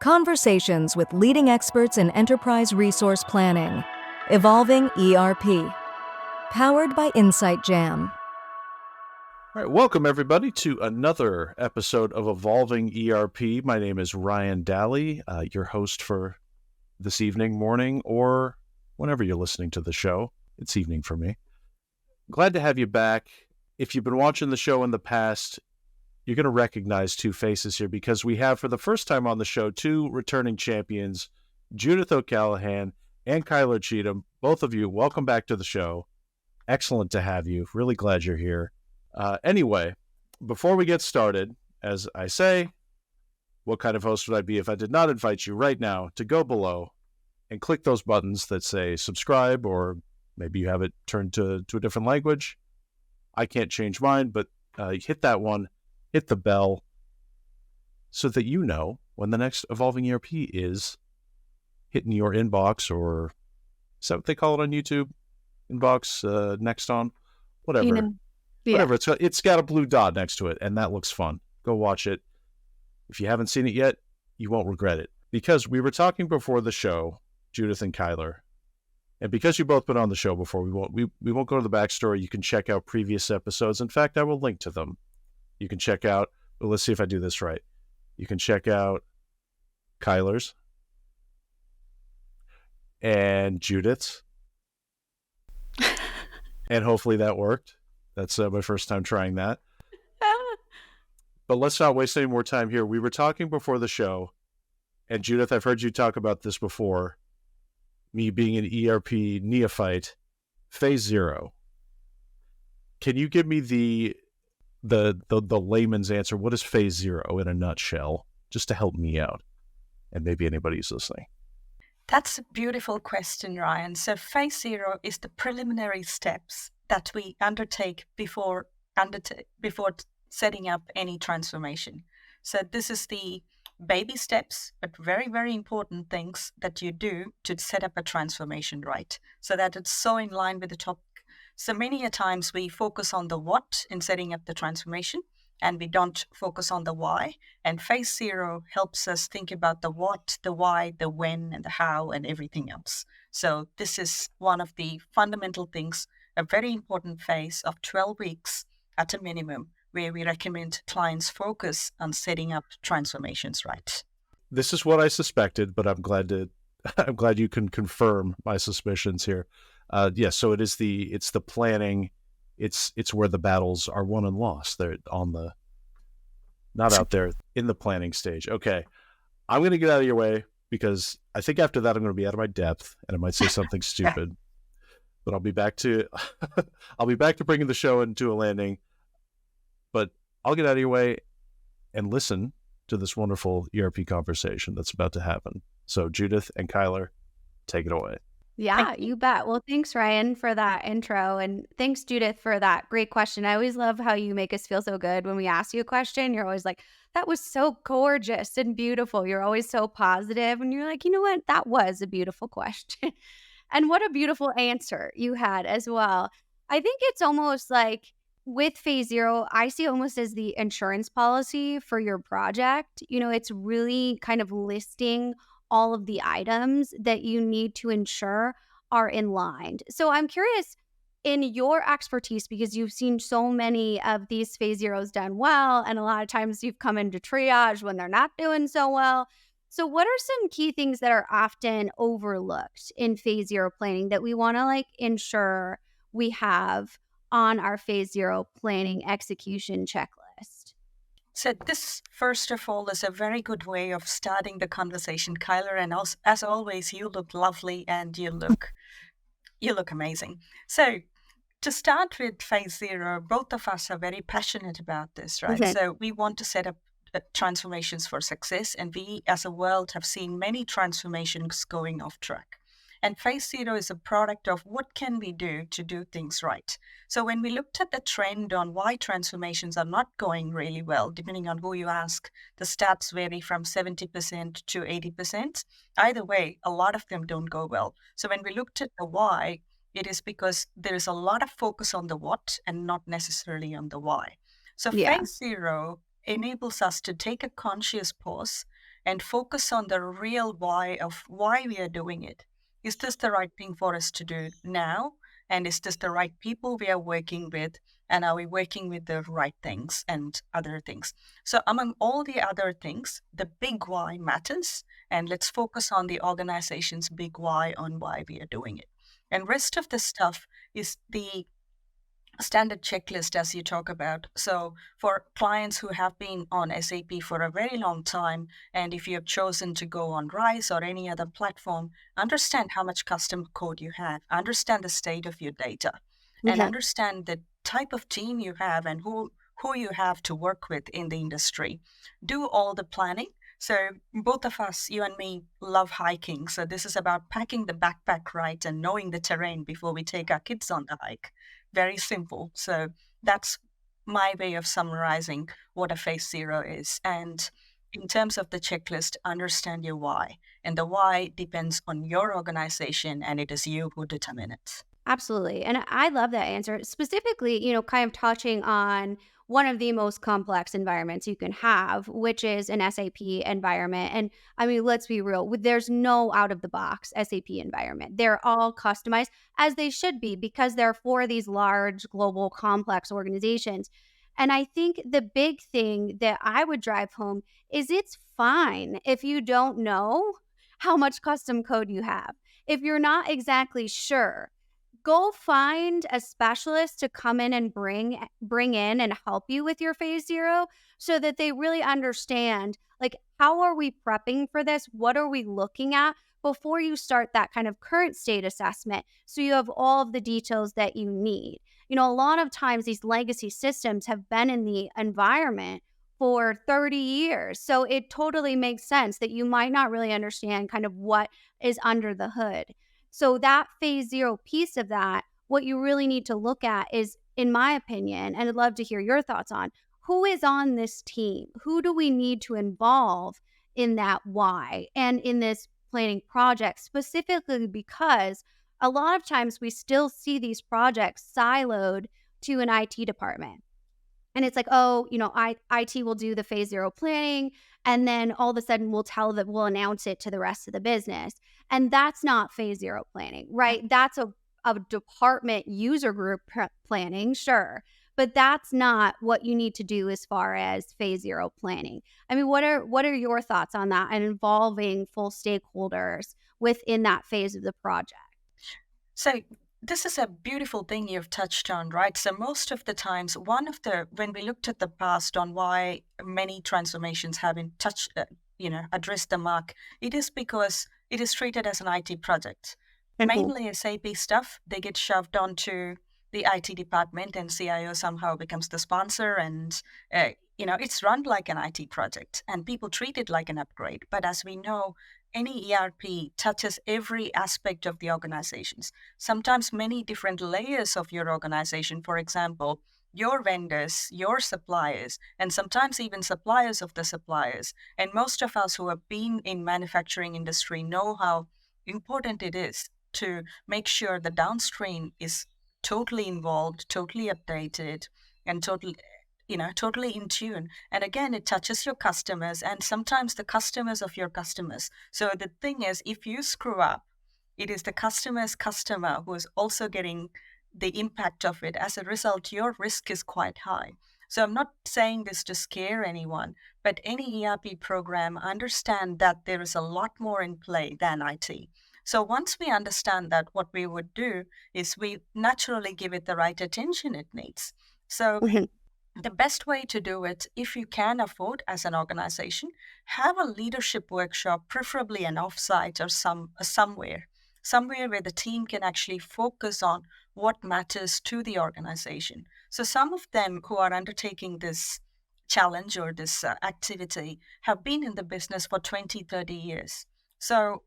Conversations with leading experts in enterprise resource planning. Evolving ERP. Powered by Insight Jam. All right, welcome everybody to another episode of Evolving ERP. My name is Ryan Daly, your host for this evening, morning, or whenever you're listening to the show. It's evening for me. Glad to have you back. If you've been watching the show in the past, you're going to recognize two faces here because we have, for the first time on the show, two returning champions, Judith O'Callahan and Kyler Cheatham. Both of you, welcome back to the show. Excellent to have you. Really glad you're here. Anyway, before we get started, as I say, what kind of host would I be if I did not invite you right now to go below and click those buttons that say subscribe, or maybe you have it turned to a different language. I can't change mine, but hit that one. Hit the bell so that you know when the next Evolving ERP is hitting your inbox, or is that what they call it on YouTube? Inbox, next on, whatever. Whatever. It's got a blue dot next to it, and that looks fun. Go watch it. If you haven't seen it yet, you won't regret it. Because we were talking before the show, Judith and Kyler, and because you've both been on the show before, we won't go to the backstory. You can check out previous episodes. In fact, I will link to them. You can check out, well, let's see if I do this right. You can check out Kyler's and Judith's. And hopefully that worked. That's my first time trying that. But let's not waste any more time here. We were talking before the show, and Judith, I've heard you talk about this before, me being an ERP neophyte, phase 0. Can you give me the layman's answer? What is phase 0 in a nutshell, just to help me out and maybe anybody who's listening? That's a beautiful question, Ryan. So phase 0 is the preliminary steps that we undertake before setting up any transformation. So this is the baby steps, but very, very important things that you do to set up a transformation right, so that it's so in line with the topic. So many a times we focus on the what in setting up the transformation, and we don't focus on the why. And phase 0 helps us think about the what, the why, the when, and the how, and everything else. So this is one of the fundamental things, a very important phase of 12 weeks at a minimum, where we recommend clients focus on setting up transformations right. This is what I suspected, but I'm glad you can confirm my suspicions here. Yes, so it's the planning. It's where the battles are won and lost. They're not out there in the planning stage. Okay, I'm going to get out of your way because I think after that I'm going to be out of my depth and I might say something stupid. But I'll be back to bringing the show into a landing. But I'll get out of your way and listen to this wonderful ERP conversation that's about to happen. So Judith and Kyler, take it away. Yeah, you bet. Well, thanks, Ryan, for that intro. And thanks, Judith, for that great question. I always love how you make us feel so good when we ask you a question. You're always like, that was so gorgeous and beautiful. You're always so positive. And you're like, you know what? That was a beautiful question. And what a beautiful answer you had as well. I think it's almost like with phase 0, I see it almost as the insurance policy for your project. You know, it's really kind of listing all of the items that you need to ensure are in line. So I'm curious, in your expertise, because you've seen so many of these phase 0s done well, and a lot of times you've come into triage when they're not doing so well. So what are some key things that are often overlooked in phase 0 planning that we want to ensure we have on our phase 0 planning execution checklist? So this, first of all, is a very good way of starting the conversation, Kyler. And as always, you look lovely and you look amazing. So to start with phase 0, both of us are very passionate about this, right? Okay. So we want to set up transformations for success. And we as a world have seen many transformations going off track. And phase 0 is a product of what can we do to do things right. So when we looked at the trend on why transformations are not going really well, depending on who you ask, the stats vary from 70% to 80%. Either way, a lot of them don't go well. So when we looked at the why, it is because there is a lot of focus on the what and not necessarily on the why. So phase 0 enables us to take a conscious pause and focus on the real why of why we are doing it. Is this the right thing for us to do now? And is this the right people we are working with? And are we working with the right things and other things? So among all the other things, the big why matters. And let's focus on the organization's big why on why we are doing it. And rest of the stuff is the standard checklist as you talk about. So for clients who have been on SAP for a very long time, and if you have chosen to go on Rise or any other platform, understand how much custom code you have, understand the state of your data, and Okay. understand the type of team you have and who you have to work with in the industry. Do all the planning. So both of us, you and me, love hiking. So this is about packing the backpack right and knowing the terrain before we take our kids on the hike. Very simple. So that's my way of summarizing what a phase zero is. And in terms of the checklist, understand your why. And the why depends on your organization, and it is you who determine it. Absolutely. And I love that answer. Specifically, kind of touching on one of the most complex environments you can have, which is an SAP environment. And I mean, let's be real, there's no out of the box SAP environment. They're all customized as they should be because they're for these large, global, complex organizations. And I think the big thing that I would drive home is it's fine if you don't know how much custom code you have. If you're not exactly sure, go find a specialist to come in and bring in and help you with your phase zero so that they really understand, like, how are we prepping for this? What are we looking at before you start that kind of current state assessment, so you have all of the details that you need. A lot of times these legacy systems have been in the environment for 30 years, so it totally makes sense that you might not really understand kind of what is under the hood. So that phase zero piece of that, what you really need to look at is, in my opinion, and I'd love to hear your thoughts on, who is on this team? Who do we need to involve in that why and in this planning project, specifically because a lot of times we still see these projects siloed to an IT department. And it's like, oh, IT will do the phase zero planning. And then all of a sudden we'll announce it to the rest of the business. And that's not phase zero planning, right? That's a department user group planning, sure. But that's not what you need to do as far as phase zero planning. I mean, what are your thoughts on that and involving full stakeholders within that phase of the project? So this is a beautiful thing you've touched on, right? So most of the times, when we looked at the past on why many transformations haven't addressed the mark, it is because it is treated as an IT project. Mhm. Mainly SAP stuff, they get shoved onto the IT department, and CIO somehow becomes the sponsor, and it's run like an IT project, and people treat it like an upgrade. But as we know, any ERP touches every aspect of the organizations, sometimes many different layers of your organization. For example, your vendors, your suppliers, and sometimes even suppliers of the suppliers. And most of us who have been in manufacturing industry know how important it is to make sure the downstream is totally involved, totally updated, and totally in tune. And again, it touches your customers and sometimes the customers of your customers. So the thing is, if you screw up, it is the customer's customer who is also getting the impact of it. As a result, your risk is quite high. So I'm not saying this to scare anyone, but any ERP program, understand that there is a lot more in play than IT. So once we understand that, what we would do is we naturally give it the right attention it needs. So Mhm. the best way to do it, if you can afford as an organization, have a leadership workshop, preferably an offsite or somewhere where the team can actually focus on what matters to the organization. So some of them who are undertaking this challenge or this activity have been in the business for 20, 30 years. So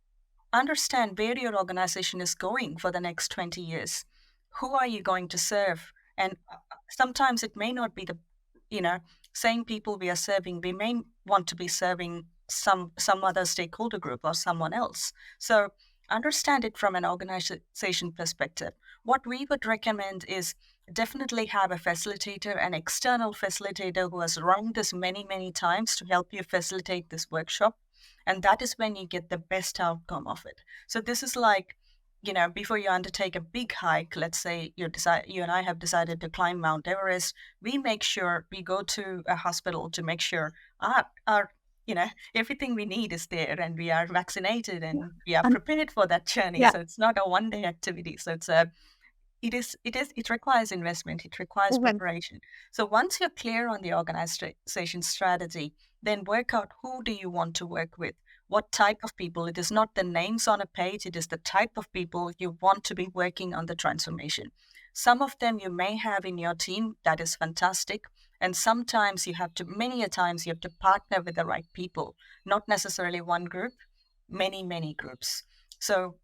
understand where your organization is going for the next 20 years. Who are you going to serve? And sometimes it may not be the you know same people we are serving. We may want to be serving some other stakeholder group or someone else. So understand it from an organization perspective. What we would recommend is definitely have a facilitator, an external facilitator who has run this many times to help you facilitate this workshop. And that is when you get the best outcome of it. So this is like, before you undertake a big hike, let's say you and I have decided to climb Mount Everest, we make sure we go to a hospital to make sure our everything we need is there, and we are vaccinated, Yeah. and we are Um, prepared for that journey. yeah. So it's not a one day activity. So it requires investment, it requires Okay. preparation. So once you're clear on the organization strategy, then work out who do you want to work with, what type of people. It is not the names on a page, it is the type of people you want to be working on the transformation. Some of them you may have in your team, that is fantastic. And sometimes many a times you have to partner with the right people, not necessarily one group, many groups. So,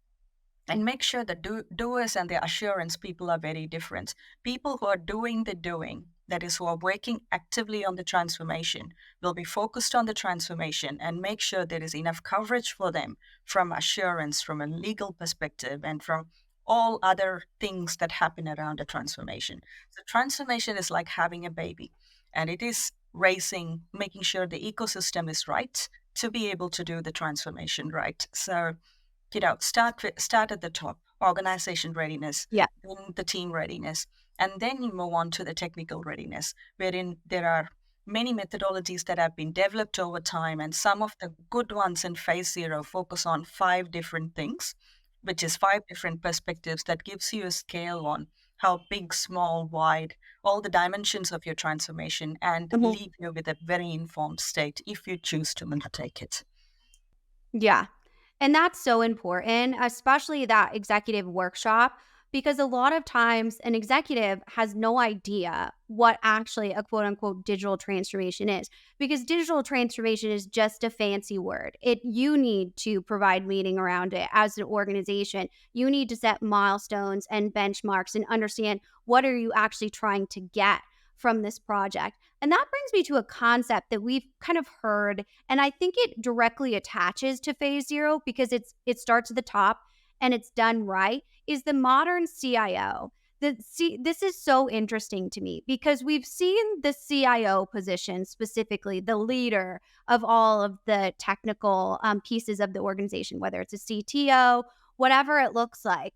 and make sure the doers and the assurance people are very different. People who are doing the doing, that is, who are working actively on the transformation, will be focused on the transformation and make sure there is enough coverage for them from assurance, from a legal perspective, and from all other things that happen around a transformation. So transformation is like having a baby, and it is raising, making sure the ecosystem is right to be able to do the transformation right. So start at the top, organization readiness, Yeah. then the team readiness, and then you move on to the technical readiness, wherein there are many methodologies that have been developed over time, and some of the good ones in phase zero focus on 5 different things, which is 5 different perspectives that gives you a scale on how big, small, wide, all the dimensions of your transformation, and Mhm. leave you with a very informed state if you choose to undertake it. Yeah. And that's so important, especially that executive workshop, because a lot of times an executive has no idea what actually a quote unquote digital transformation is, because digital transformation is just a fancy word. You need to provide meaning around it as an organization. You need to set milestones and benchmarks and understand what are you actually trying to get from this project. And that brings me to a concept that we've kind of heard, and I think it directly attaches to phase zero because it starts at the top and it's done right, is the modern CIO. This is so interesting to me because we've seen the CIO position, specifically the leader of all of the technical pieces of the organization, whether it's a CTO, whatever it looks like,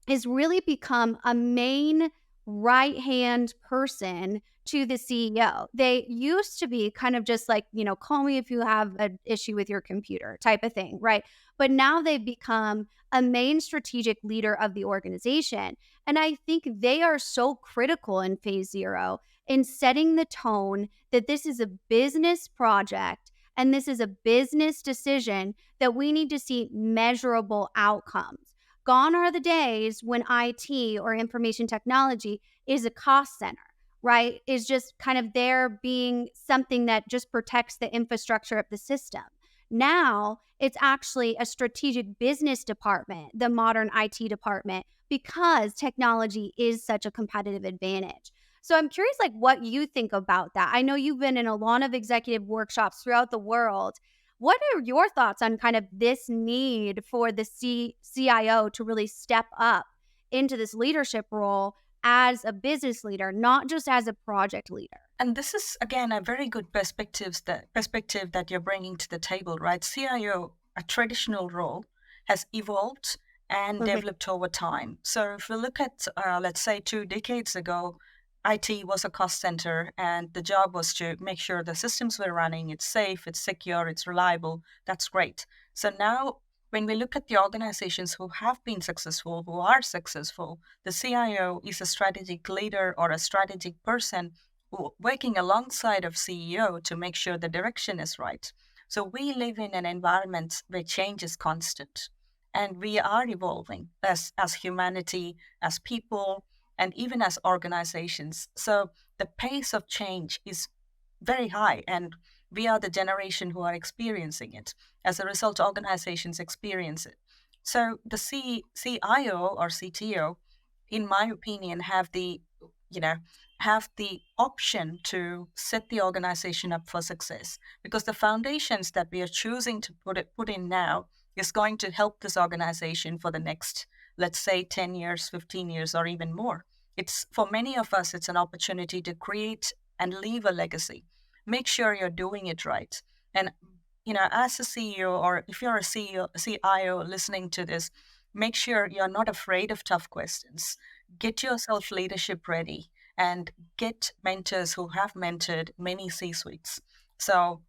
is really become a main right hand person to the CEO. They used to be kind of just like, call me if you have an issue with your computer type of thing, right? But now they've become a main strategic leader of the organization. And I think they are so critical in phase zero in setting the tone that this is a business project and this is a business decision that we need to see measurable outcomes. Gone are the days when IT or information technology is a cost center, right? Is just kind of there being something that just protects the infrastructure of the system. Now it's actually a strategic business department, the modern IT department, because technology is such a competitive advantage. So I'm curious, like, what you think about that. I know you've been in a lot of executive workshops throughout the world. What are your thoughts on kind of this need for the CIO to really step up into this leadership role as a business leader, not just as a project leader? And this is, again, a very good perspective that you're bringing to the table, right? CIO, a traditional role, has evolved and Okay. developed over time. So if we look at, let's say, 2 decades ago, IT was a cost center, and the job was to make sure the systems were running, it's safe, it's secure, it's reliable. That's great. So now, when we look at the organizations who have been successful, who are successful, the CIO is a strategic leader or a strategic person working alongside of CEO to make sure the direction is right. So we live in an environment where change is constant, and we are evolving as humanity, as people, and even as organizations. So the pace of change is very high, and we are the generation who are experiencing it. As a result, organizations experience it. So the CIO or CTO, in my opinion, you know have the option to set the organization up for success, because the foundations that we are choosing to put in now is going to help this organization for the next, let's say, 10 years, 15 years, or even more. It's, for many of us, it's an opportunity to create and leave a legacy. Make sure you're doing it right. And as a CEO, or if you're a CEO, CIO listening to this, make sure you're not afraid of tough questions. Get yourself leadership ready and get mentors who have mentored many C-suites. So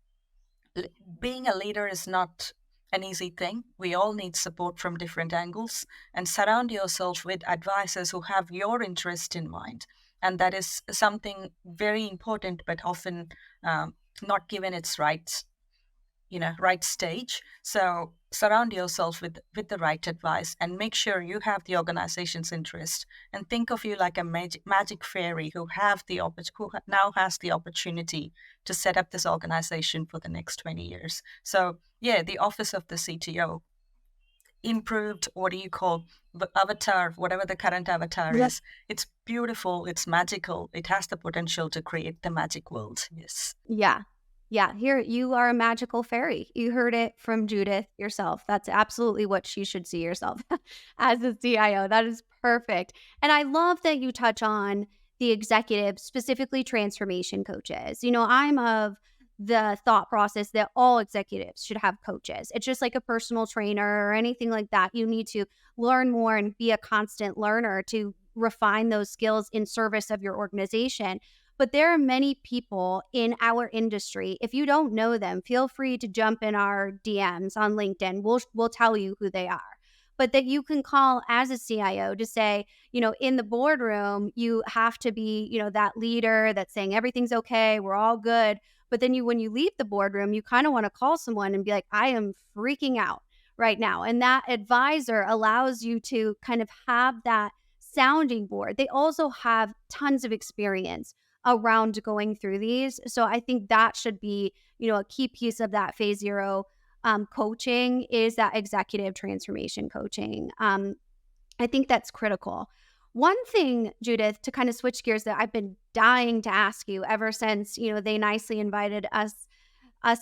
l- being a leader is not an easy thing. We all need support from different angles, and surround yourself with advisors who have your interest in mind. And that is something very important, but often not given its right stage. So surround yourself with the right advice and make sure you have the organization's interest, and think of you like a magic fairy who now has the opportunity to set up this organization for the next 20 years. So yeah, the office of the CTO improved, what do you call, the avatar, whatever the current avatar Yeah. is. It's beautiful, it's magical, it has the potential to create the magic world. Yes. Yeah. Yeah. Here, you are a magical fairy. You heard it from Judith yourself. That's absolutely what she should see herself as a CIO. That is perfect. And I love that you touch on the executives, specifically transformation coaches. I'm of the thought process that all executives should have coaches. It's just like a personal trainer or anything like that. You need to learn more and be a constant learner to refine those skills in service of your organization. But there are many people in our industry. If you don't know them, feel free to jump in our DMs on LinkedIn. We'll tell you who they are. But that you can call as a CIO to say, in the boardroom, you have to be, that leader that's saying everything's okay, we're all good. But then when you leave the boardroom, you kind of want to call someone and be like, I am freaking out right now. And that advisor allows you to kind of have that sounding board. They also have tons of experience around going through these. So I think that should be, a key piece of that phase zero coaching is that executive transformation coaching. I think that's critical. One thing, Judith, to kind of switch gears that I've been dying to ask you ever since, they nicely invited us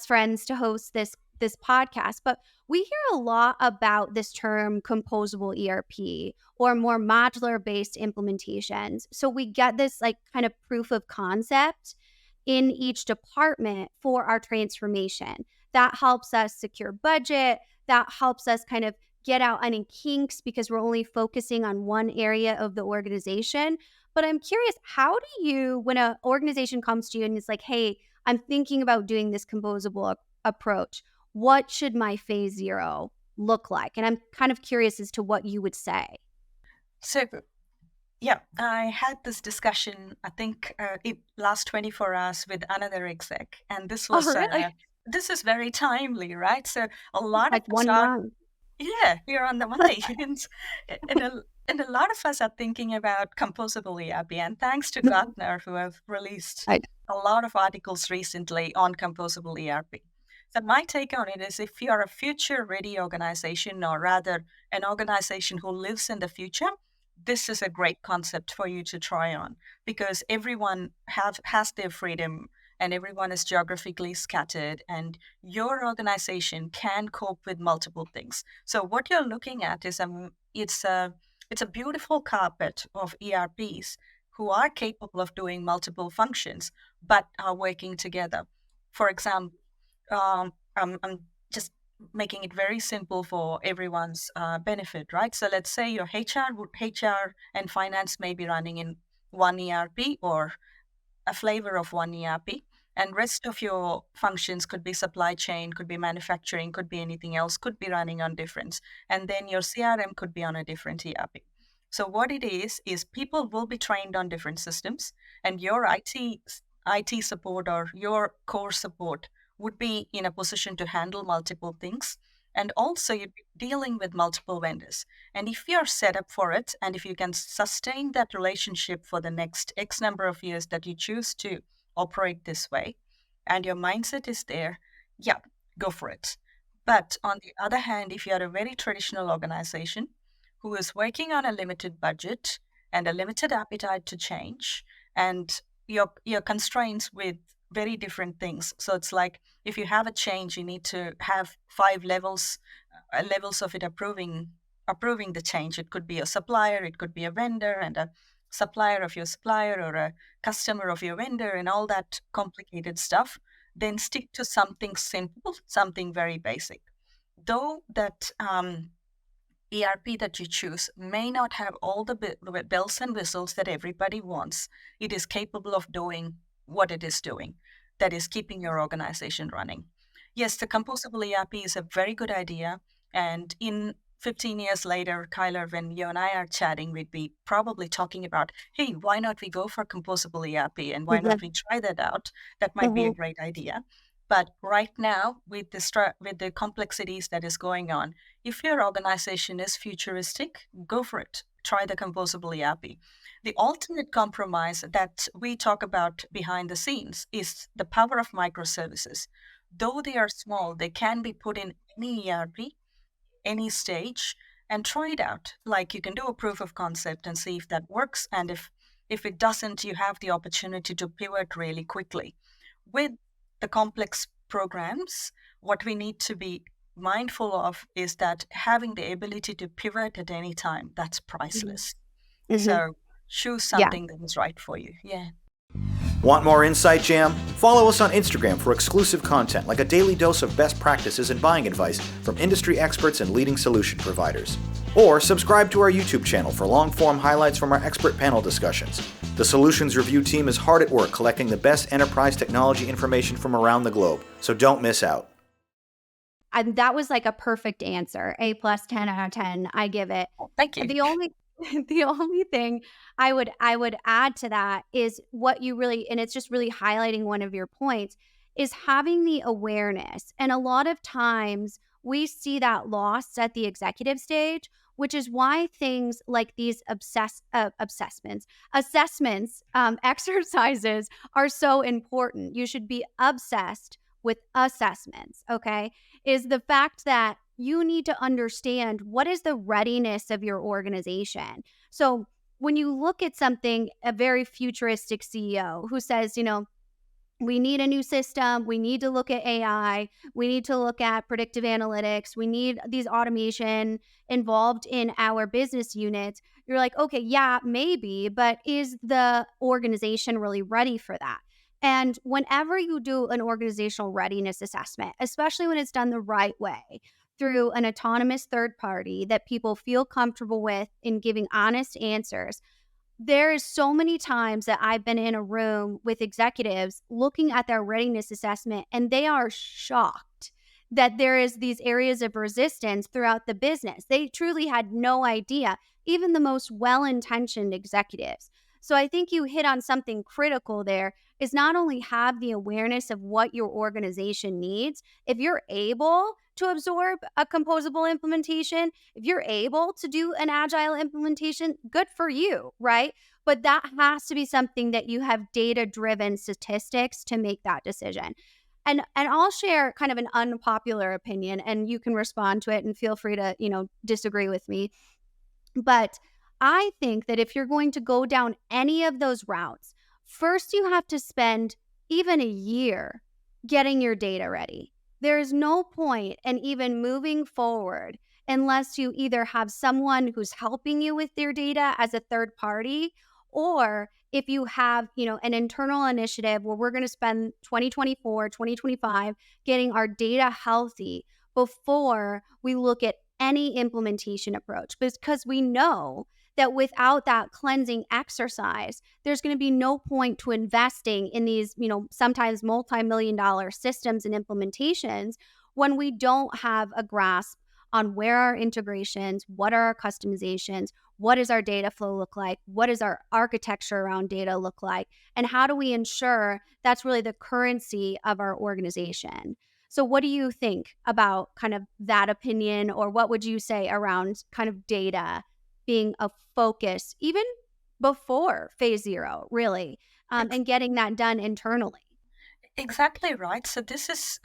friends to host this podcast, but we hear a lot about this term composable ERP or more modular based implementations. So we get this like kind of proof of concept in each department for our transformation. That helps us secure budget, that helps us kind of get out any kinks because we're only focusing on one area of the organization. But I'm curious, how do you, when an organization comes to you and it's like, hey, I'm thinking about doing this composable approach, what should my phase zero look like? And I'm kind of curious as to what you would say. So yeah, I had this discussion, I think it last 24 hours with another exec, and Oh, really? this is very timely, right? So a lot of Like us one are, run. yeah, we're on the money. And a lot of us are thinking about composable ERP, and thanks to Gartner, who have released I, a lot of articles recently on composable ERP. So my take on it is, if you're a future-ready organization, or rather an organization who lives in the future, this is a great concept for you to try on, because everyone has their freedom, and everyone is geographically scattered, and your organization can cope with multiple things. So what you're looking at is it's a beautiful carpet of ERPs who are capable of doing multiple functions but are working together. For example, I'm just making it very simple for everyone's benefit, right? So let's say your HR and finance may be running in one ERP, or a flavor of one ERP, and rest of your functions could be supply chain, could be manufacturing, could be anything else, could be running on different. And then your CRM could be on a different ERP. So what it is people will be trained on different systems, and your IT support or your core support would be in a position to handle multiple things. And also you'd be dealing with multiple vendors. And if you're set up for it, and if you can sustain that relationship for the next X number of years that you choose to operate this way, and your mindset is there, yeah, go for it. But on the other hand, if you're a very traditional organization who is working on a limited budget and a limited appetite to change, and your constraints with very different things. So it's like, if you have a change, you need to have five levels of it approving the change. It could be a supplier, it could be a vendor, and a supplier of your supplier, or a customer of your vendor, and all that complicated stuff. then stick to something simple, something very basic. Though that ERP that you choose may not have all the bells and whistles that everybody wants, it is capable of doing what it is doing, that is keeping your organization running. Yes, the composable ERP is a very good idea. And in 15 years later, Kyler, when you and I are chatting, we'd be probably talking about, hey, why not we go for composable ERP and why not we try that out? That might be a great idea. But right now, with the complexities that is going on, if your organization is futuristic, go for it. Try the composable ERP. The ultimate compromise that we talk about behind the scenes is the power of microservices. Though they are small, they can be put in any ERP, any stage, and try it out. Like, you can do a proof of concept and see if that works. And if it doesn't, you have the opportunity to pivot really quickly. With the complex programs, what we need to be mindful of is that having the ability to pivot at any time, that's priceless. So choose Yeah. something that is right for you. Yeah. Want more Insight Jam? Follow us on Instagram for exclusive content like a daily dose of best practices and buying advice from industry experts and leading solution providers. Or subscribe to our YouTube channel for long-form highlights from our expert panel discussions. The Solutions Review team is hard at work collecting the best enterprise technology information from around the globe, so don't miss out. And that was like a perfect answer. A plus, 10 out of 10. I give it. Thank you. The only thing I would add to that is what you really, and it's just really highlighting one of your points, is having the awareness. And a lot of times we see that lost at the executive stage, which is why things like these assessments, exercises are so important. You should be obsessed with assessments, okay? Is the fact that you need to understand what is the readiness of your organization. So when you look at something, a very futuristic CEO who says, we need a new system, we need to look at AI, we need to look at predictive analytics, we need these automation involved in our business units, you're like, okay, yeah, maybe, but is the organization really ready for that? And whenever you do an organizational readiness assessment, especially when it's done the right way, through an autonomous third party that people feel comfortable with in giving honest answers, there is so many times that I've been in a room with executives looking at their readiness assessment, and they are shocked that there is these areas of resistance throughout the business. They truly had no idea, even the most well-intentioned executives. So I think you hit on something critical there, is not only have the awareness of what your organization needs, if you're able to absorb a composable implementation, if you're able to do an agile implementation, good for you, right? But that has to be something that you have data-driven statistics to make that decision. And I'll share kind of an unpopular opinion, and you can respond to it and feel free to, disagree with me. But I think that if you're going to go down any of those routes, first you have to spend even a year getting your data ready. There is no point in even moving forward unless you either have someone who's helping you with your data as a third party, or if you have, an internal initiative where we're going to spend 2024, 2025 getting our data healthy before we look at any implementation approach. Because we know that without that cleansing exercise, there's going to be no point to investing in these, sometimes multi-million-dollar systems and implementations when we don't have a grasp on where our integrations, what are our customizations, what does our data flow look like, what does our architecture around data look like, and how do we ensure that's really the currency of our organization. So what do you think about kind of that opinion, or what would you say around kind of data being a focus even before phase 0, really, and getting that done internally? Exactly right. So this is,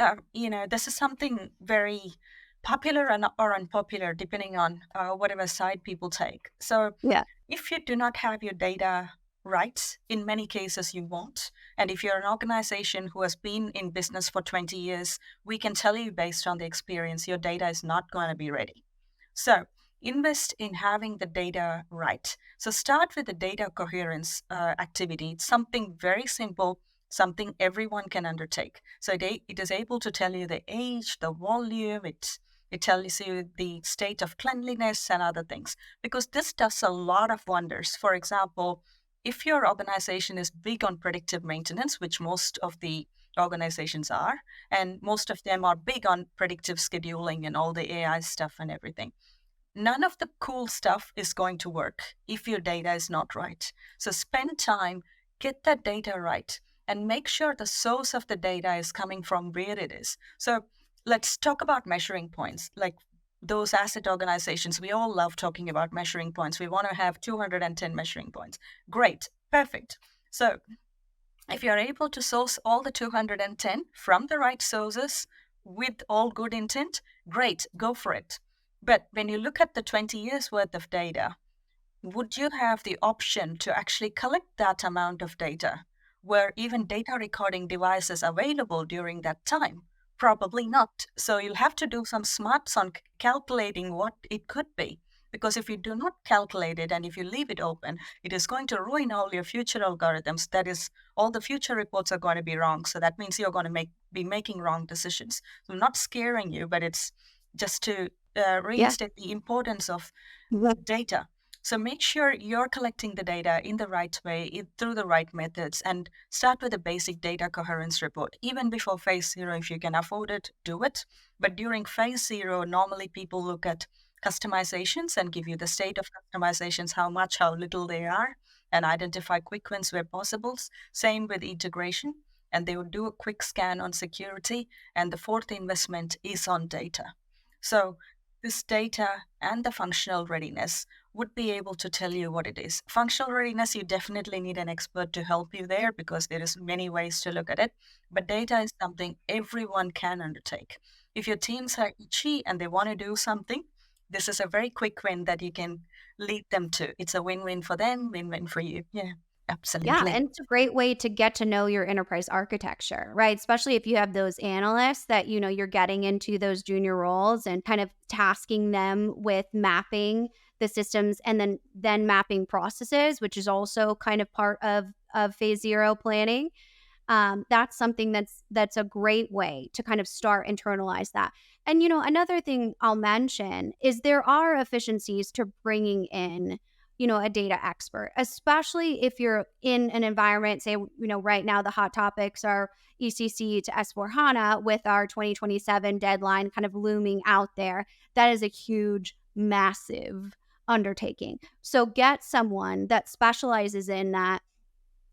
this is something very popular or unpopular, depending on whatever side people take. So Yeah. if you do not have your data right, in many cases you won't. And if you're an organization who has been in business for 20 years, we can tell you based on the experience, your data is not going to be ready. So invest in having the data right. So start with the data coherence activity. It's something very simple. something everyone can undertake. So it is able to tell you the age, the volume, it tells you the state of cleanliness and other things, because this does a lot of wonders. For example, if your organization is big on predictive maintenance, which most of the organizations are, and most of them are big on predictive scheduling and all the AI stuff and everything, none of the cool stuff is going to work if your data is not right. So spend time, get that data right, and make sure the source of the data is coming from where it is. So let's talk about measuring points. Like those asset organizations, we all love talking about measuring points. We want to have 210 measuring points. Great, perfect. So if you're able to source all the 210 from the right sources with all good intent, great, go for it. But when you look at the 20 years worth of data, would you have the option to actually collect that amount of data? Were even data recording devices available during that time? Probably not. So you'll have to do some smarts on calculating what it could be. Because if you do not calculate it and if you leave it open, it is going to ruin all your future algorithms. That is, all the future reports are going to be wrong. So that means you're going to be making wrong decisions. So I'm not scaring you, but it's just to reinstate the importance of data. So make sure you're collecting the data in the right way, through the right methods, and start with a basic data coherence report. Even before phase 0, if you can afford it, do it. But during phase 0, normally people look at customizations and give you the state of customizations, how much, how little they are, and identify quick wins where possible. Same with integration. And they would do a quick scan on security. And the fourth investment is on data. So this data and the functional readiness would be able to tell you what it is. Functional readiness, you definitely need an expert to help you there because there is many ways to look at it. But data is something everyone can undertake. If your teams are itchy and they want to do something, this is a very quick win that you can lead them to. It's a win-win for them, win-win for you. Yeah, absolutely. Yeah, and it's a great way to get to know your enterprise architecture, right? Especially if you have those analysts that, you're getting into those junior roles and kind of tasking them with mapping the systems and then mapping processes, which is also kind of part of phase 0 planning. That's something that's a great way to kind of start internalize that. And, another thing I'll mention is there are efficiencies to bringing in, a data expert, especially if you're in an environment, say, right now the hot topics are ECC to S/4HANA with our 2027 deadline kind of looming out there. That is a huge, massive undertaking. So get someone that specializes in that.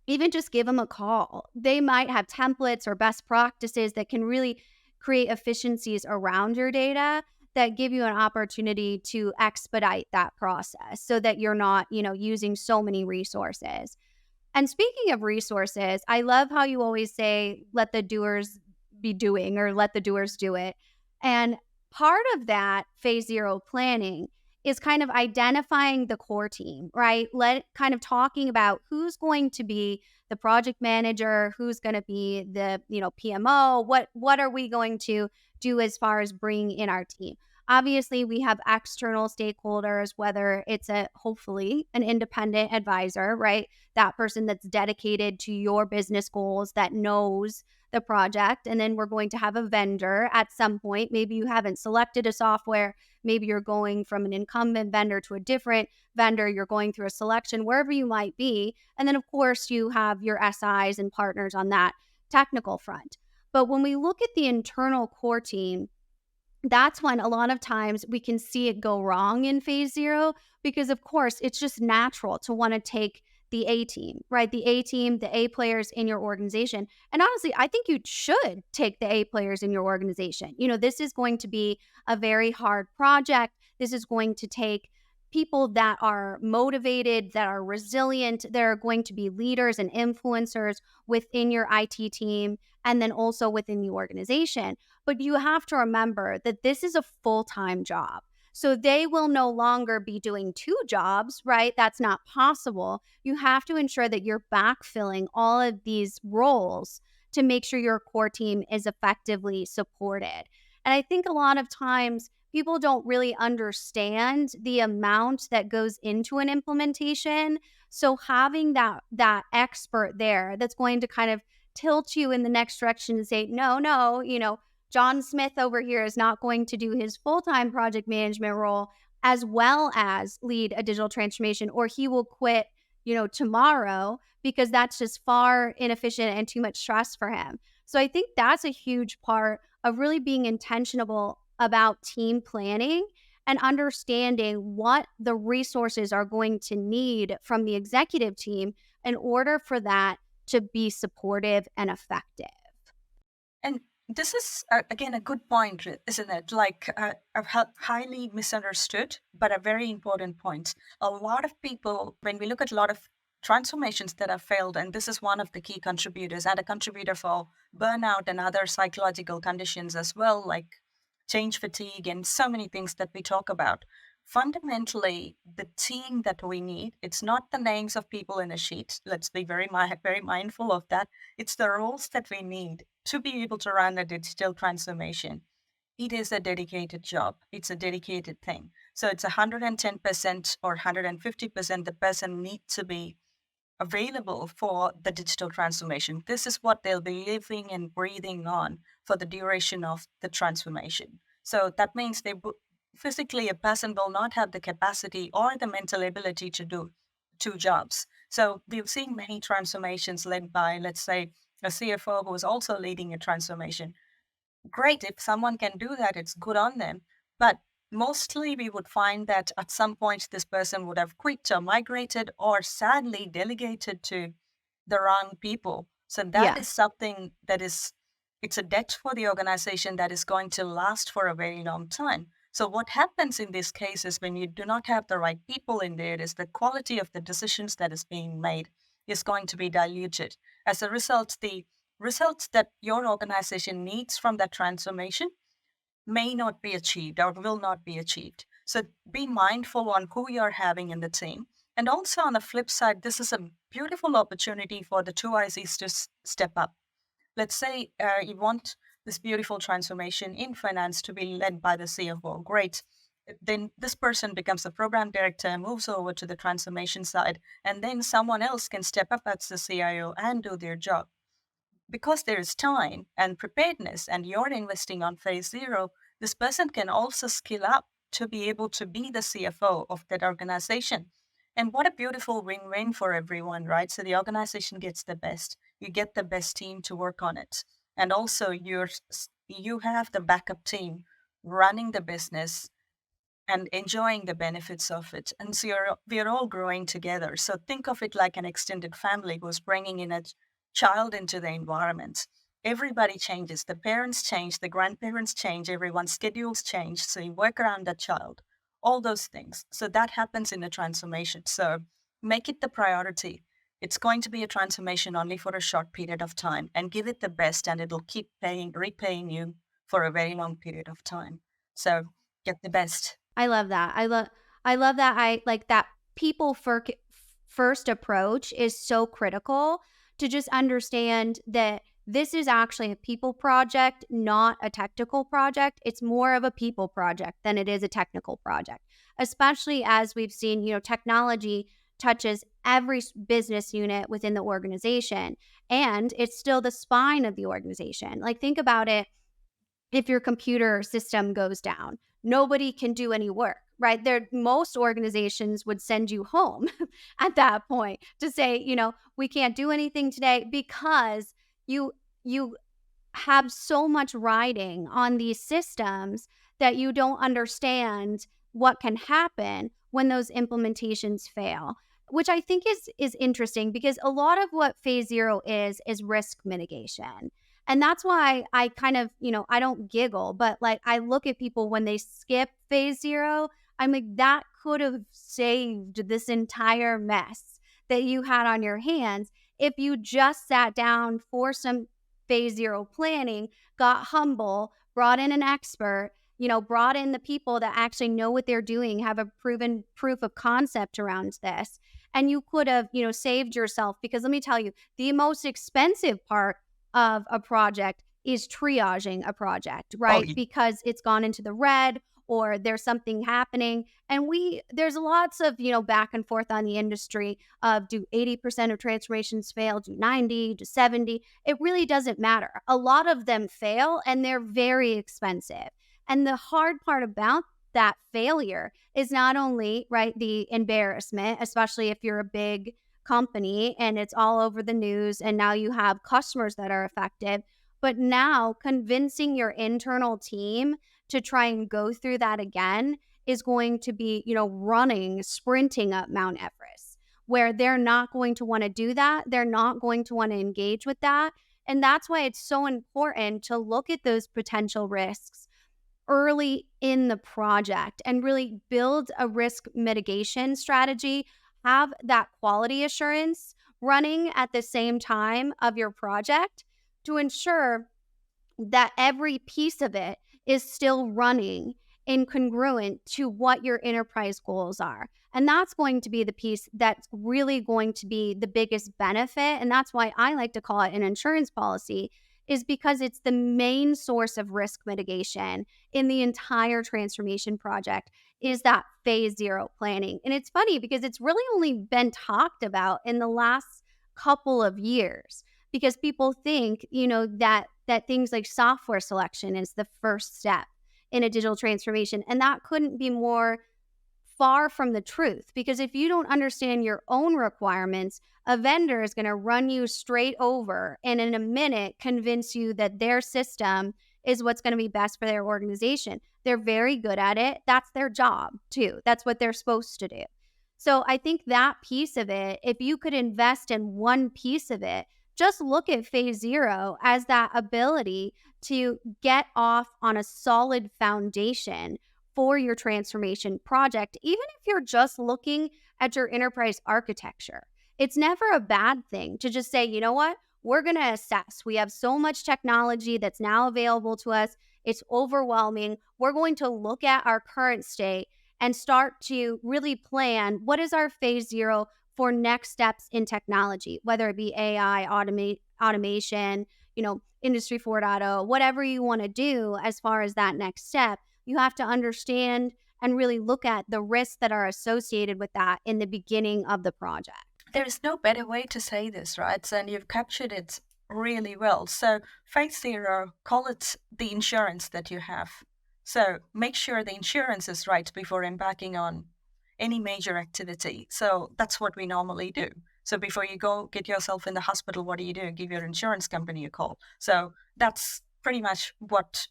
Even just give them a call. They might have templates or best practices that can really create efficiencies around your data that give you an opportunity to expedite that process so that you're not, using so many resources. And speaking of resources, I love how you always say, let the doers be doing or let the doers do it. And part of that phase 0 planning is kind of identifying the core team, right? Kind of talking about who's going to be the project manager, who's going to be the, PMO, what are we going to do as far as bringing in our team? Obviously, we have external stakeholders, whether it's hopefully an independent advisor, right? That person that's dedicated to your business goals, that knows the project. And then we're going to have a vendor at some point. Maybe you haven't selected a software. Maybe you're going from an incumbent vendor to a different vendor. You're going through a selection, wherever you might be. And then, of course, you have your SIs and partners on that technical front. But when we look at the internal core team, that's when a lot of times we can see it go wrong in phase 0 because, of course, it's just natural to want to take the A team, right? The A team, the A players in your organization. And honestly, I think you should take the A players in your organization. This is going to be a very hard project. This is going to take people that are motivated, that are resilient. There are going to be leaders and influencers within your IT team and then also within the organization. But you have to remember that this is a full-time job. So they will no longer be doing 2 jobs, right? That's not possible. You have to ensure that you're backfilling all of these roles to make sure your core team is effectively supported. And I think a lot of times people don't really understand the amount that goes into an implementation. So having that expert there that's going to kind of tilt you in the next direction and say, no, John Smith over here is not going to do his full-time project management role as well as lead a digital transformation, or he will quit, tomorrow, because that's just far inefficient and too much stress for him. So I think that's a huge part of really being intentional about team planning and understanding what the resources are going to need from the executive team in order for that to be supportive and effective. And this is, again, a good point, isn't it? Like a highly misunderstood, but a very important point. A lot of people, when we look at a lot of transformations that have failed, and this is one of the key contributors and a contributor for burnout and other psychological conditions as well, like change fatigue and so many things that we talk about. Fundamentally, the team that we need, it's not the names of people in a sheet. Let's be very mindful of that. It's the roles that we need to be able to run a digital transformation. It is a dedicated job. It's a dedicated thing. So it's 110% or 150% the person needs to be available for the digital transformation. This is what they'll be living and breathing on for the duration of the transformation. So that means physically a person will not have the capacity or the mental ability to do two jobs. So we've seen many transformations led by, let's say, a CFO who is also leading a transformation. Great, if someone can do that, it's good on them. But mostly we would find that at some point this person would have quit or migrated or sadly delegated to the wrong people. So that is something that it's a debt for the organization that is going to last for a very long time. So what happens in this case is when you do not have the right people in there, is the quality of the decisions that is being made is going to be diluted. As a result, the results that your organization needs from that transformation may not be achieved or will not be achieved. So be mindful on who you're having in the team. And also on the flip side, this is a beautiful opportunity for the two ICs to step up. Let's say you want this beautiful transformation in finance to be led by the CFO. Great. Then this person becomes a program director, moves over to the transformation side, and then someone else can step up as the CIO and do their job. Because there is time and preparedness and you're investing on phase zero, this person can also skill up to be able to be the CFO of that organization. And what a beautiful win-win for everyone, right? So the organization gets the best. You get the best team to work on it. And also you have the backup team running the business and enjoying the benefits of it. And so we're all growing together. So think of it like an extended family who's bringing in a child into the environment. Everybody changes. The parents change, the grandparents change, everyone's schedules change. So you work around that child, all those things. So that happens in a transformation. So make it the priority. It's going to be a transformation only for a short period of time, and give it the best, and it'll keep repaying you for a very long period of time. So get the best. I love that. I love that. I like that people first approach is so critical to just understand that this is actually a people project, not a technical project. It's more of a people project than it is a technical project, especially as we've seen, technology touches every business unit within the organization, and it's still the spine of the organization. Like, think about it. If your computer system goes down, nobody can do any work, right? Most organizations would send you home at that point to say, we can't do anything today, because you have so much riding on these systems that you don't understand what can happen when those implementations fail, which I think is interesting, because a lot of what phase zero is risk mitigation. And that's why I kind of, I don't giggle, but like I look at people when they skip phase zero, I'm like, that could have saved this entire mess that you had on your hands if you just sat down for some phase zero planning, got humble, brought in an expert, brought in the people that actually know what they're doing, have a proven proof of concept around this. And you could have, saved yourself, because let me tell you, the most expensive part of a project is triaging a project, right? Because it's gone into the red, or there's something happening. And there's lots of, back and forth on the industry of, do 80% of transformations fail, do 90, do 70? It really doesn't matter. A lot of them fail and they're very expensive. And the hard part about that failure is not only, right, the embarrassment, especially if you're a big company and it's all over the news and now you have customers that are affected, but now convincing your internal team to try and go through that again is going to be, sprinting up Mount Everest, where they're not going to want to do that. They're not going to want to engage with that. And that's why it's so important to look at those potential risks early in the project and really build a risk mitigation strategy, have that quality assurance running at the same time of your project to ensure that every piece of it is still running incongruent to what your enterprise goals are. And that's going to be the piece that's really going to be the biggest benefit. And that's why I like to call it an insurance policy, is because it's the main source of risk mitigation in the entire transformation project, is that phase zero planning. And it's funny because it's really only been talked about in the last couple of years, because people think, that things like software selection is the first step in a digital transformation. And that couldn't be more far from the truth, because if you don't understand your own requirements, a vendor is going to run you straight over and in a minute convince you that their system is what's going to be best for their organization. They're very good at it. That's their job too. That's what they're supposed to do. So I think that piece of it, if you could invest in one piece of it, just look at phase zero as that ability to get off on a solid foundation for your transformation project, even if you're just looking at your enterprise architecture. It's never a bad thing to just say, you know what, we're going to assess. We have so much technology that's now available to us. It's overwhelming. We're going to look at our current state and start to really plan what is our phase zero for next steps in technology, whether it be AI, automation, Industry 4.0, whatever you want to do as far as that next step. You have to understand and really look at the risks that are associated with that in the beginning of the project. There is no better way to say this, right? And you've captured it really well. So phase zero, call it the insurance that you have. So make sure the insurance is right before embarking on any major activity. So that's what we normally do. So before you go get yourself in the hospital, what do? Give your insurance company a call. So that's pretty much what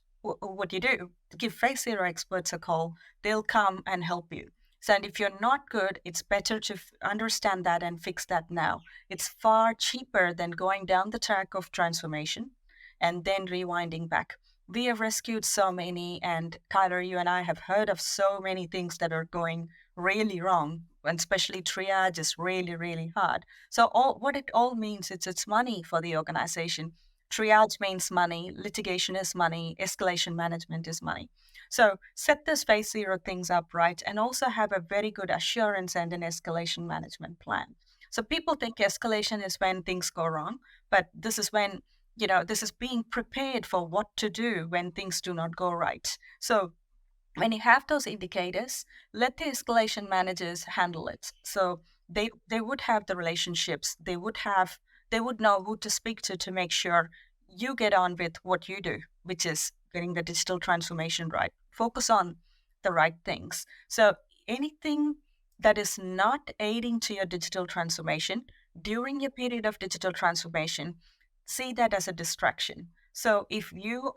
you do. Give phase zero experts a call. They'll come and help you. So, and if you're not good, it's better to understand that and fix that now. It's far cheaper than going down the track of transformation and then rewinding back. We have rescued so many, and Kyler, you and I have heard of so many things that are going really wrong, and especially triage is really, really hard. So what it all means, it's money for the organization. Triage means money, litigation is money, escalation management is money. So set those phase zero things up right, and also have a very good assurance and an escalation management plan. So people think escalation is when things go wrong, but this is when, this is being prepared for what to do when things do not go right. So when you have those indicators, let the escalation managers handle it. So they would have the relationships, they would know who to speak to make sure you get on with what you do, which is getting the digital transformation right. Focus on the right things. So anything that is not aiding to your digital transformation during your period of digital transformation, see that as a distraction. So if you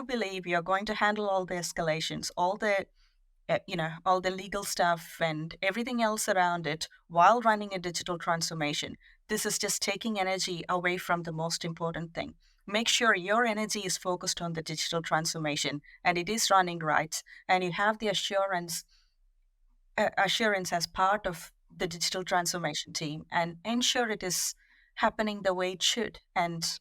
believe you're going to handle all the escalations, all the legal stuff and everything else around it while running a digital transformation, this is just taking energy away from the most important thing. Make sure your energy is focused on the digital transformation and it is running right, and you have the assurance as part of the digital transformation team, and ensure it is happening the way it should, and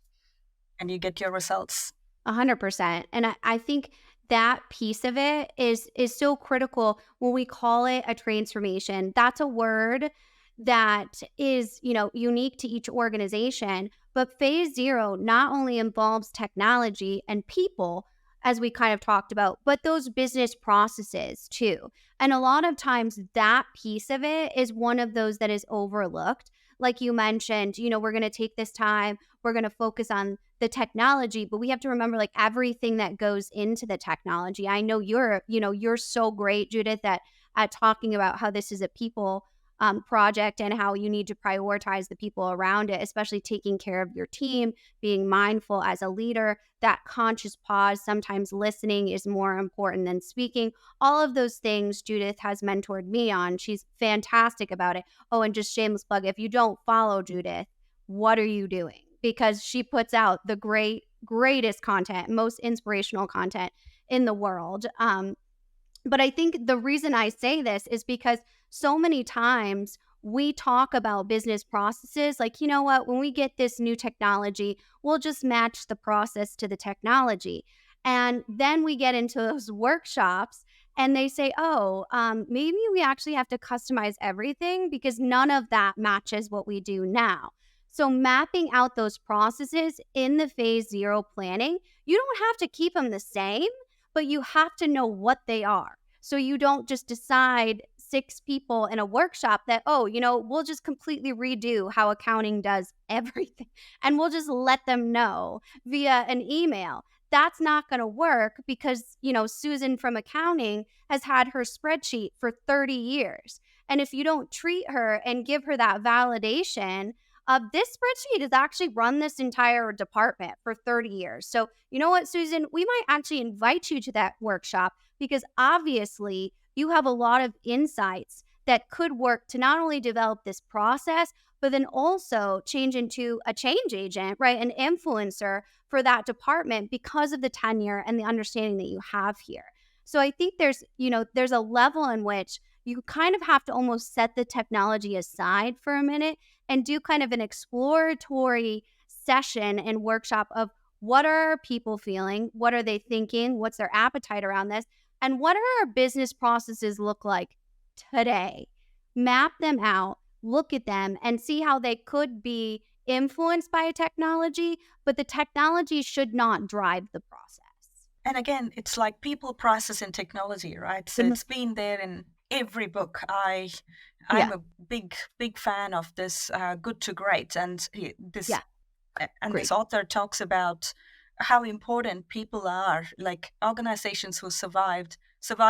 you get your results. 100%. And I think that piece of it is so critical when we call it a transformation. That's a word that is, unique to each organization. But phase zero not only involves technology and people, as we kind of talked about, but those business processes too. And a lot of times that piece of it is one of those that is overlooked. Like you mentioned, we're going to take this time, we're going to focus on the technology, but we have to remember like everything that goes into the technology. I know you're so great, Judith, at talking about how this is a people project and how you need to prioritize the people around it, especially taking care of your team, being mindful as a leader, that conscious pause, sometimes listening is more important than speaking. All of those things Judith has mentored me on. She's fantastic about it. Oh, and just shameless plug, if you don't follow Judith, what are you doing? Because she puts out the greatest content, most inspirational content in the world. But I think the reason I say this is because so many times we talk about business processes like, you know what, when we get this new technology, we'll just match the process to the technology. And then we get into those workshops and they say, oh, maybe we actually have to customize everything because none of that matches what we do now. So mapping out those processes in the phase 0 planning, you don't have to keep them the same, but you have to know what they are. So you don't just decide 6 people in a workshop that, we'll just completely redo how accounting does everything. And we'll just let them know via an email. That's not going to work because, Susan from accounting has had her spreadsheet for 30 years. And if you don't treat her and give her that validation, this spreadsheet has actually run this entire department for 30 years. So you know what, Susan, we might actually invite you to that workshop because obviously you have a lot of insights that could work to not only develop this process, but then also change into a change agent, right? An influencer for that department because of the tenure and the understanding that you have here. So I think there's a level in which you kind of have to almost set the technology aside for a minute and do kind of an exploratory session and workshop of what are people feeling? What are they thinking? What's their appetite around this? And what are our business processes look like today? Map them out, look at them, and see how they could be influenced by a technology, but the technology should not drive the process. And again, it's like people, process, and technology, right? So it's been there in every book. I'm a big fan of this Good to Great, and this this author talks about how important people are. Like organizations who survive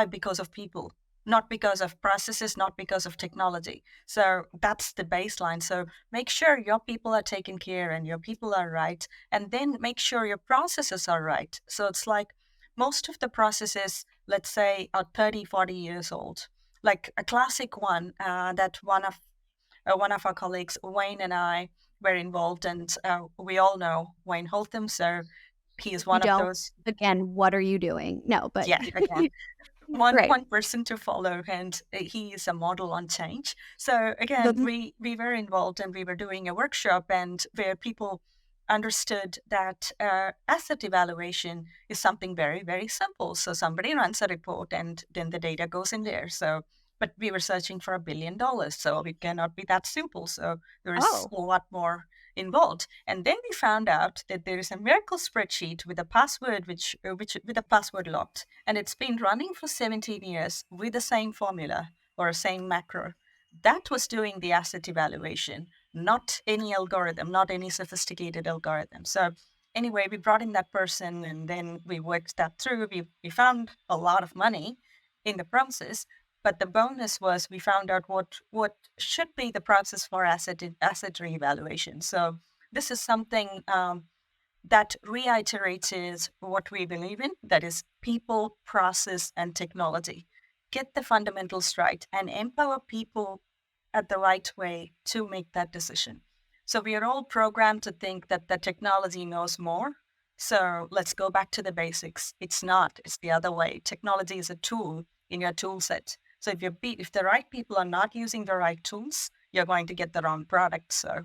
because of people, not because of processes, not because of technology. So that's the baseline. So make sure your people are taken care and your people are right, and then make sure your processes are right. So it's like most of the processes, let's say, are 30, 40 years old. Like a classic one that one of our colleagues, Wayne, and I were involved, and we all know Wayne Holtham. So he is one of those. Again, what are you doing? No, but yeah, again, one person to follow, and he is a model on change. So again, we were involved, and we were doing a workshop, and where people understood that asset evaluation is something very, very simple. So somebody runs a report, and then the data goes in there. So, but we were searching for $1 billion, so it cannot be that simple. So there is a lot more involved. And then we found out that there is a miracle spreadsheet with a password, which with a password locked, and it's been running for 17 years with the same formula or same macro. That was doing the asset evaluation, not any algorithm, not any sophisticated algorithm. So anyway, we brought in that person, and then we worked that through. We found a lot of money in the process, but the bonus was we found out what should be the process for asset reevaluation. So this is something that reiterates what we believe in, that is people, process, and technology. Get the fundamentals right and empower people at the right way to make that decision. So we are all programmed to think that the technology knows more. So let's go back to the basics. It's not, it's the other way. Technology is a tool in your tool set. So if the right people are not using the right tools, you're going to get the wrong product. So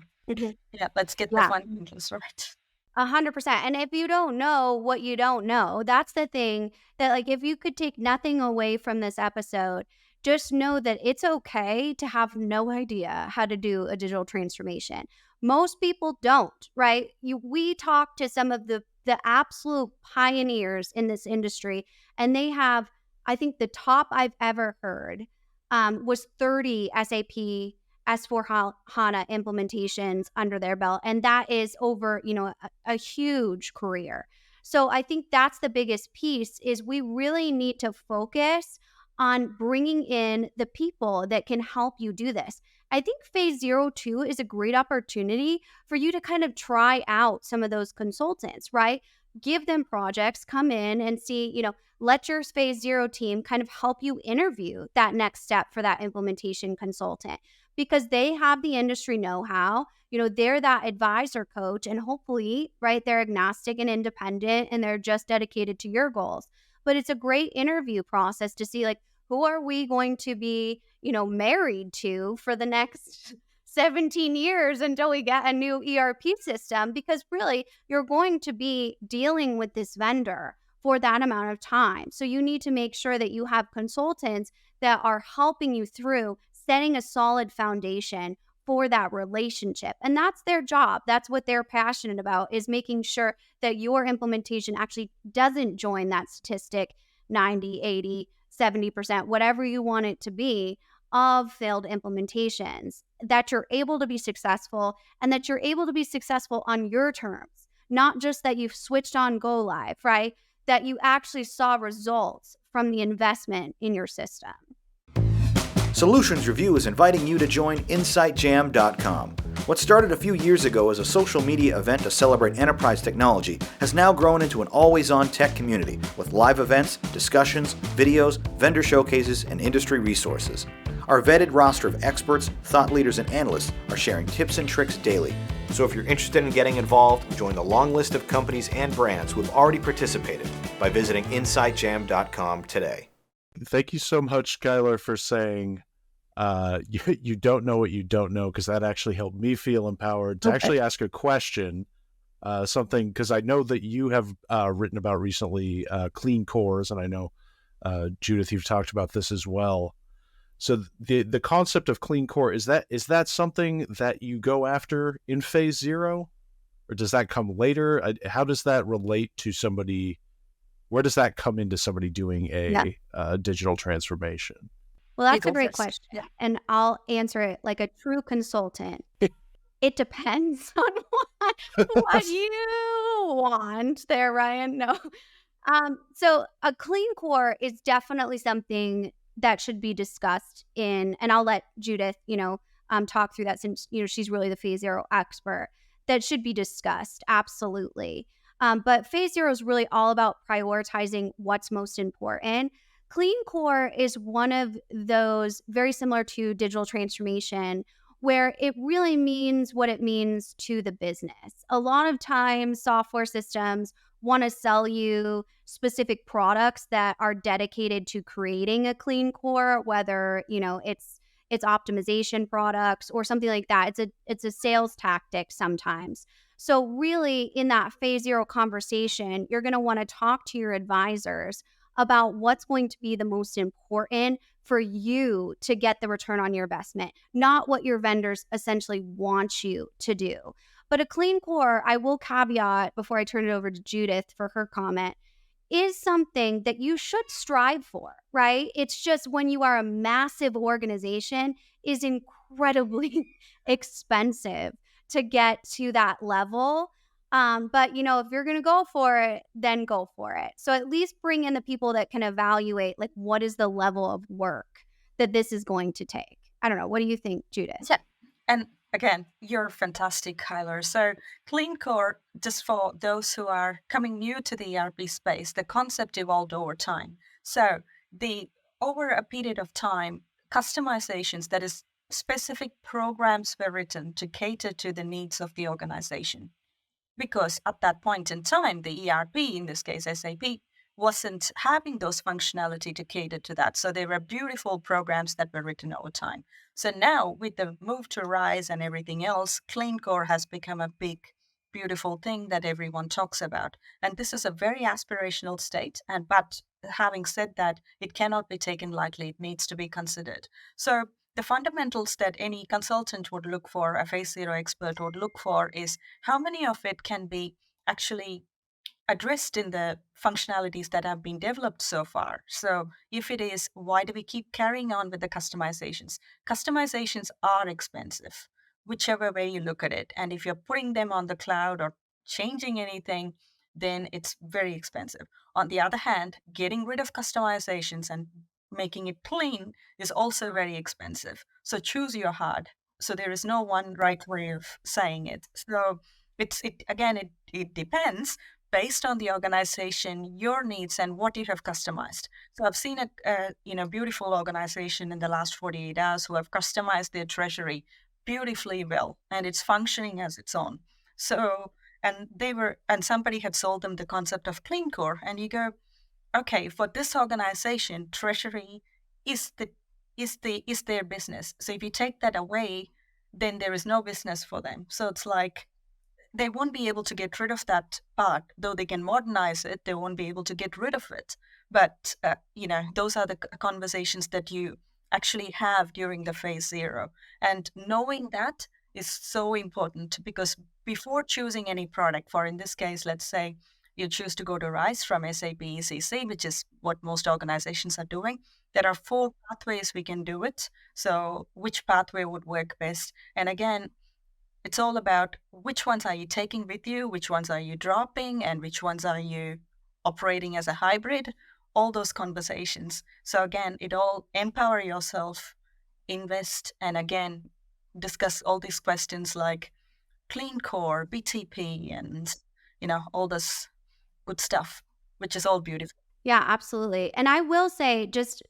let's get the fundamentals right. 100%. And if you don't know what you don't know, that's the thing that, like, if you could take nothing away from this episode, just know that it's okay to have no idea how to do a digital transformation. Most people don't, right? We talk to some of the the absolute pioneers in this industry. And they have, I think the top I've ever heard was 30 SAP S/4HANA implementations under their belt. And that is over, a huge career. So I think that's the biggest piece is we really need to focus on bringing in the people that can help you do this. I think phase 0 too is a great opportunity for you to kind of try out some of those consultants, right? Give them projects, come in and see, let your phase 0 team kind of help you interview that next step for that implementation consultant because they have the industry know-how. They're that advisor coach and hopefully, right, they're agnostic and independent and they're just dedicated to your goals. But it's a great interview process to see like, who are we going to be, married to for the next 17 years until we get a new ERP system? Because really, you're going to be dealing with this vendor for that amount of time. So you need to make sure that you have consultants that are helping you through setting a solid foundation for that relationship. And that's their job. That's what they're passionate about, is making sure that your implementation actually doesn't join that statistic 90, 80, 70%, whatever you want it to be, of failed implementations, that you're able to be successful and that you're able to be successful on your terms, not just that you've switched on go live, right? That you actually saw results from the investment in your system. Solutions Review is inviting you to join InsightJam.com. What started a few years ago as a social media event to celebrate enterprise technology has now grown into an always-on tech community with live events, discussions, videos, vendor showcases, and industry resources. Our vetted roster of experts, thought leaders, and analysts are sharing tips and tricks daily. So if you're interested in getting involved, join the long list of companies and brands who have already participated by visiting InsightJam.com today. Thank you so much, Skylar, for saying you don't know what you don't know, because that actually helped me feel empowered to actually ask a question, something, because I know that you have written about recently clean cores, and I know, Judith, you've talked about this as well. So the concept of clean core, is that something that you go after in phase 0, or does that come later? How does that relate to somebody? Where does that come into somebody doing a digital transformation? Well, that's a great question. Yeah. And I'll answer it like a true consultant. It depends on what you want there, Ryan. No. So a clean core is definitely something that should be discussed and I'll let Judith, talk through that since, she's really the phase 0 expert. That should be discussed. Absolutely. But phase 0 is really all about prioritizing what's most important. Clean core is one of those, very similar to digital transformation, where it really means what it means to the business. A lot of times software systems want to sell you specific products that are dedicated to creating a clean core, whether, it's optimization products or something like that. It's a sales tactic sometimes. So really in that phase 0 conversation, you're going to want to talk to your advisors about what's going to be the most important for you to get the return on your investment, not what your vendors essentially want you to do. But a clean core, I will caveat before I turn it over to Judith for her comment, is something that you should strive for, right? It's just when you are a massive organization, is incredibly expensive to get to that level. But, if you're going to go for it, then go for it. So at least bring in the people that can evaluate, like, what is the level of work that this is going to take. I don't know. What do you think, Judith? Yeah. And again, you're fantastic, Kyler. So clean core, just for those who are coming new to the ERP space, the concept evolved over time. So over a period of time, customizations, that is, specific programs were written to cater to the needs of the organization. Because at that point in time, the ERP, in this case SAP, wasn't having those functionality to cater to that. So they were beautiful programs that were written over time. So now with the move to RISE and everything else, clean core has become a big, beautiful thing that everyone talks about. And this is a very aspirational state. But having said that, it cannot be taken lightly. It needs to be considered. So the fundamentals that any consultant would look for, a phase 0 expert would look for, is how many of it can be actually addressed in the functionalities that have been developed so far. So if it is, why do we keep carrying on with the customizations? Customizations are expensive, whichever way you look at it. And if you're putting them on the cloud or changing anything, then it's very expensive. On the other hand, getting rid of customizations and making it clean is also very expensive. So choose your hard. So there is no one right way of saying it. So it depends based on the organization, your needs, and what you have customized. So I've seen a beautiful organization in the last 48 hours who have customized their treasury beautifully well, and it's functioning as its own. So and somebody had sold them the concept of clean core, and you go, okay, for this organization, treasury is their business. So if you take that away, then there is no business for them. So it's like they won't be able to get rid of that part, though they can modernize it. They won't be able to get rid of it. But those are the conversations that you actually have during the phase zero, and knowing that is so important, because before choosing any product, for in this case, let's say you choose to go to RISE from SAP ECC, which is what most organizations are doing. There are 4 pathways we can do it. So which pathway would work best? And again, it's all about which ones are you taking with you, which ones are you dropping, and which ones are you operating as a hybrid, all those conversations. So again, it all empower yourself, invest, and again, discuss all these questions like clean core, BTP, and all this good stuff, which is all beautiful. Yeah, absolutely. And I will say, just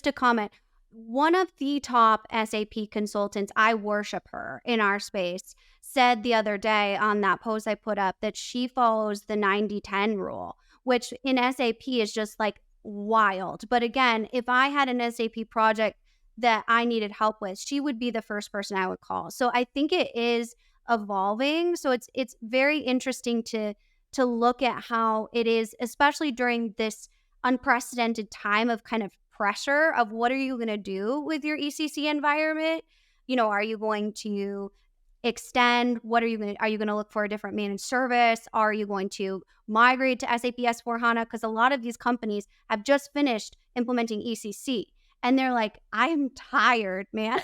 to comment, one of the top SAP consultants, I worship her in our space, said the other day on that post I put up that she follows the 90-10 rule, which in SAP is just like wild. But again, if I had an SAP project that I needed help with, she would be the first person I would call. So I think it is evolving. So it's very interesting to look at how it is, especially during this unprecedented time of kind of pressure of what are you going to do with your ECC environment? Are you going to extend? What are you going to look for a different managed service? Are you going to migrate to SAP S/4HANA? Because a lot of these companies have just finished implementing ECC. And they're like, I am tired, man.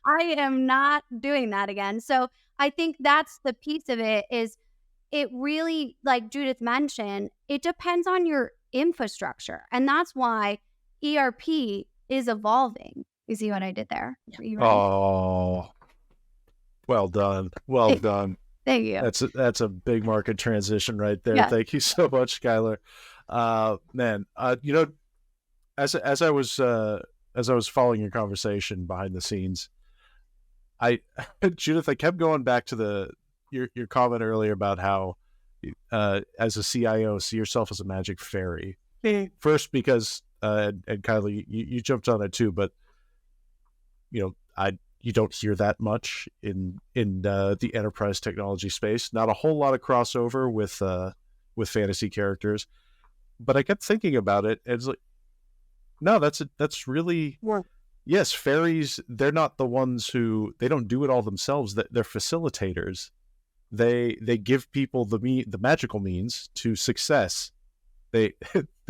I am not doing that again. So I think that's the piece of it is it really, like Judith mentioned, it depends on your infrastructure. And that's why ERP is evolving. You see what I did there? Oh, well done. Well done. Thank you. That's a big market transition right there. Yeah. Thank you so much, Skylar. Man, as I was following your conversation behind the scenes, Judith, I kept going back to your comment earlier about how, as a CIO, see yourself as a magic fairy. First, because and Kylie, you jumped on it too, but you don't hear that much in the enterprise technology space. Not a whole lot of crossover with fantasy characters, but I kept thinking about it, and it's like, no, that's really. Yeah. Yes, fairies, they're not the ones who, they don't do it all themselves. They're facilitators. They give people the magical means to success. They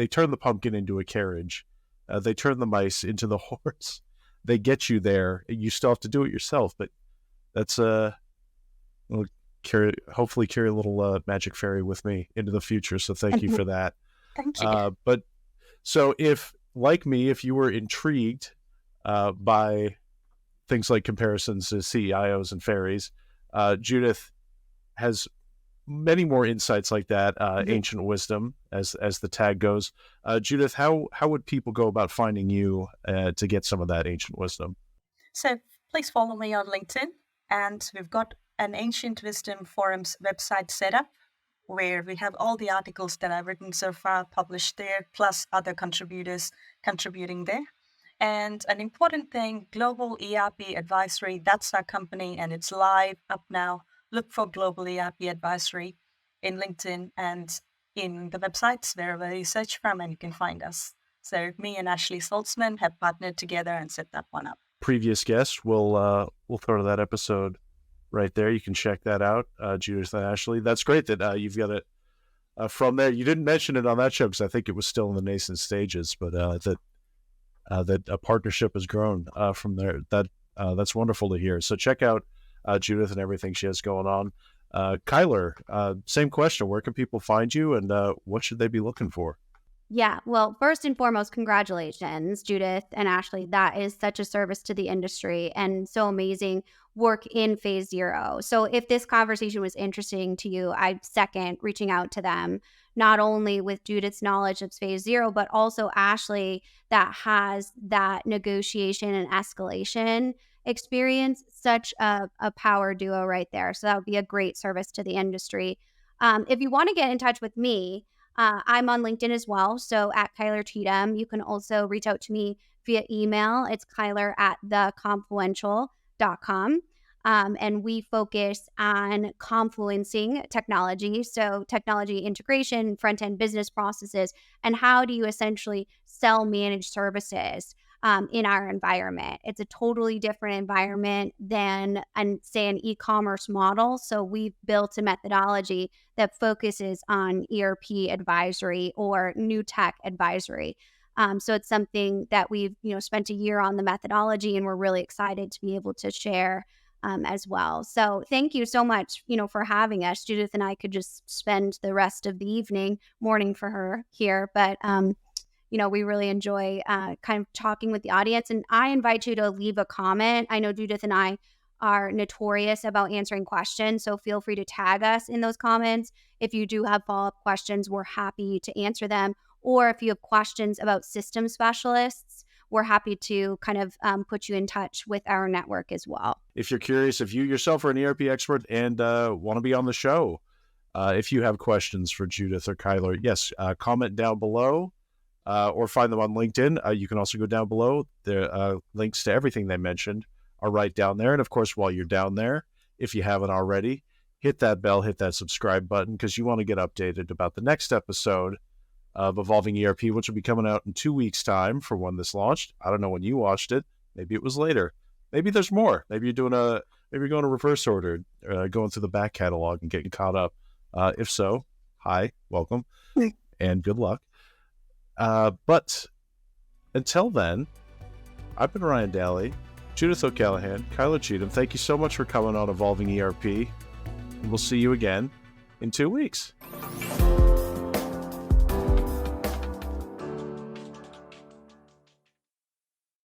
turn the pumpkin into a carriage. They turn the mice into the horse. They get you there. You still have to do it yourself, but that's hopefully carry a little magic fairy with me into the future. So thank you for that. Thank you. But so if, like me, if you were intrigued by things like comparisons to CIOs and fairies, Judith has many more insights like that, ancient wisdom, as the tag goes. Judith, how would people go about finding you to get some of that ancient wisdom? So please follow me on LinkedIn, and we've got an Ancient Wisdom Forums website set up where we have all the articles that I've written so far published there, plus other contributors contributing there. And an important thing, Global ERP Advisory, that's our company, and it's live up now. Look for Global ERP Advisory in LinkedIn and in the websites, wherever you search from, and you can find us. So me and Ashley Saltzman have partnered together and set that one up. Previous guest, we'll throw to that episode right there. You can check that out, Judith and Ashley. That's great that you've got from there. You didn't mention it on that show because I think it was still in the nascent stages, but that a partnership has grown from there. That's wonderful to hear. So check out Judith and everything she has going on. Kyler, same question. Where can people find you, and what should they be looking for? Yeah, well, first and foremost, congratulations, Judith and Ashley. That is such a service to the industry and so amazing work in phase zero. So if this conversation was interesting to you, I'd second reaching out to them, not only with Judith's knowledge of phase zero, but also Ashley that has that negotiation and escalation experience. Such a power duo right there. So that would be a great service to the industry. If you want to get in touch with me, I'm on LinkedIn as well. So at Kyler Cheatham, you can also reach out to me via email. It's Kyler@theconfluential.com. And we focus on confluencing technology. So technology integration, front-end business processes, and how do you essentially sell managed services in our environment. It's a totally different environment than, say, an e-commerce model. So we've built a methodology that focuses on ERP advisory or new tech advisory. So it's something that we've spent a year on the methodology, and we're really excited to be able to share as well. So thank you so much, for having us. Judith and I could just spend the rest of the morning for her here, but we really enjoy kind of talking with the audience. And I invite you to leave a comment. I know Judith and I are notorious about answering questions, so feel free to tag us in those comments. If you do have follow-up questions, we're happy to answer them. Or if you have questions about system specialists, we're happy to kind of put you in touch with our network as well. If you're curious, if you yourself are an ERP expert and want to be on the show, if you have questions for Judith or Kyler, yes, comment down below. Or find them on LinkedIn. You can also go down below. The links to everything they mentioned are right down there. And of course, while you're down there, if you haven't already, hit that bell, hit that subscribe button, because you want to get updated about the next episode of Evolving ERP, which will be coming out in 2 weeks' time for when this launched. I don't know when you watched it. Maybe it was later. Maybe there's more. Maybe you're going to reverse order, going through the back catalog and getting caught up. If so, hi, welcome, and good luck. But until then, I've been Ryan Daly, Judith O'Callahan, Kyler Cheatham. Thank you so much for coming on Evolving ERP. And we'll see you again in 2 weeks.